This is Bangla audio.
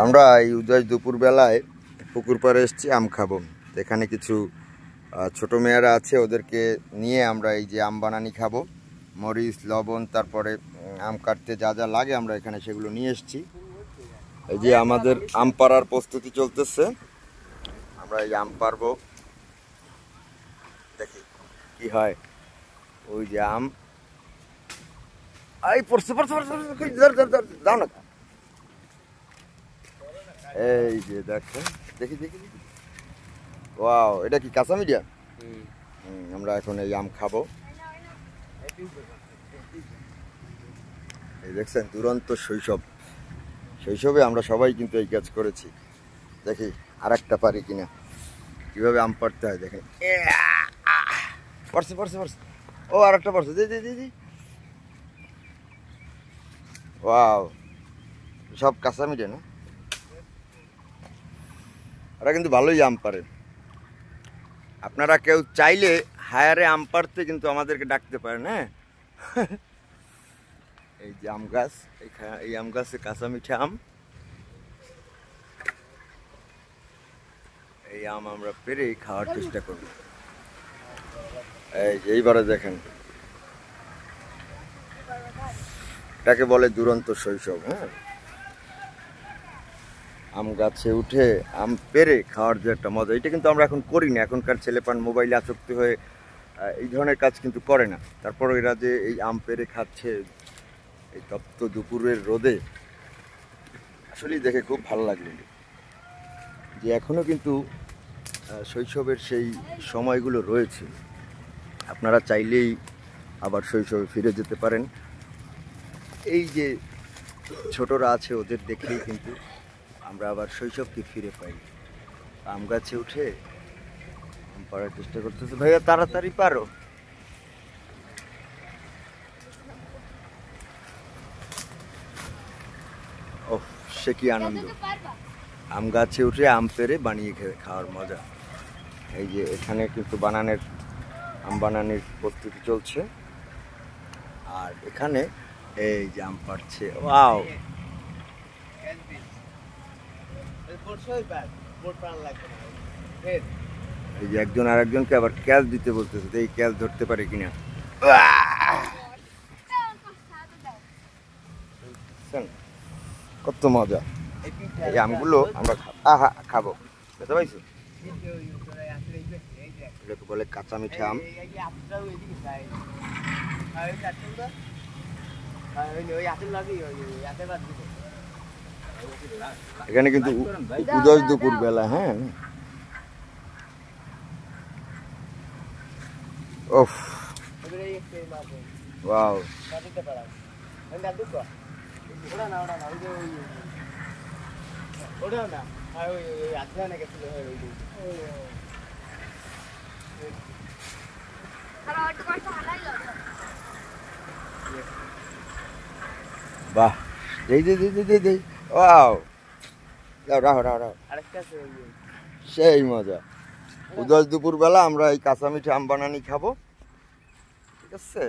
আমরা এই উদয় দুপুর বেলায় পুকুর পাড়ে এসেছি আম খাবো। এখানে কিছু ছোট মেয়েরা আছে, ওদেরকে নিয়ে আমরা এই যে আম বানানি খাবো। মরিচ, লবণ, তারপরে আম কাটতে যা যা লাগে আমরা এখানে সেগুলো নিয়ে এসেছি। এই যে আমাদের আম পাড়ার প্রস্তুতি চলতেছে, আমরা এই আম পারবো, দেখি কি হয়। ওই যে আম এই পড়ছে দাও না, এই যে দেখেন, দেখি দেখি ওয়াও, এটা কি কাঁচা মিডিয়া? আমরা এখন এই আম খাবো। এই দেখছেন দুরন্ত শৈশবে আমরা সবাই কিন্তু এই কাজ করেছি। দেখি আর একটা পারি কিনা, কিভাবে আম পাড়তে হয় দেখেন। পড়ছে পড়ছে পড়ছে, ও আর একটা পড়ছে, জি জি জি জি, ওয়াও, সব কাঁচা মিডিয়া না? ওরা কিন্তু ভালোই আম পারে। আপনারা কেউ চাইলে হায়ারে আম পাড়তে কিন্তু আমাদেরকে ডাকতে পারেন। হ্যাঁ, এই যে আম গাছ, এই আম গাছে কাঁচা মিঠা আম, এই আম আমরা পেরে খাওয়ার চেষ্টা করব। এই যে এইবারে দেখেন, এটাকে বলে দুরন্ত শৈশব। হ্যাঁ, আম গাছে উঠে আম পেরে খাওয়ার যে একটা মজা, এটা কিন্তু আমরা এখন করি না। এখনকার ছেলেপান মোবাইলে আসক্তি হয়ে এই ধরনের কাজ কিন্তু করে না। তারপর এরা যে এই আম পেরে খাচ্ছে এই তপ্ত দুপুরের রোদে, আসলেই দেখে খুব ভালো লাগলো যে এখনো কিন্তু শৈশবের সেই সময়গুলো রয়েছে। আপনারা চাইলেই আবার শৈশবে ফিরে যেতে পারেন। এই যে ছোটরা আছে, ওদের দেখেই কিন্তু আমরা আবার শৈশবকে ফিরে পাই। আম গাছে উঠে আম পাড়ার চেষ্টা করতেছে। ভাইয়া তাড়াতাড়ি পারো। ও, সে কি আনন্দ! আম গাছে উঠে আম পেড়ে বানিয়ে খাওয়ার মজা। এই যে এখানে কিন্তু আম বানানির প্রস্তুতি চলছে, আর এখানে এই যে আম পাড়ছে। ওয়াও, এই যে একজন আর একজনকে আবার ক্যাচ দিতে বলতেছে, এই ক্যাচ ধরতে পারে কিনা। কত মজা! এই আমগুলো আমরা খাবো, বুঝতে পারছি। এটাকে বলে কাঁচা মিঠা আম। এখানে কিন্তু উদয় দুপুর বেলা। হ্যাঁ, ওফ, ওয়াও, বাহ, ওয়াও, সেই মজা। উদয় দুপুর বেলা আমরা এই কাঁচা মিঠা আম বানানি খাবো, ঠিক আছে।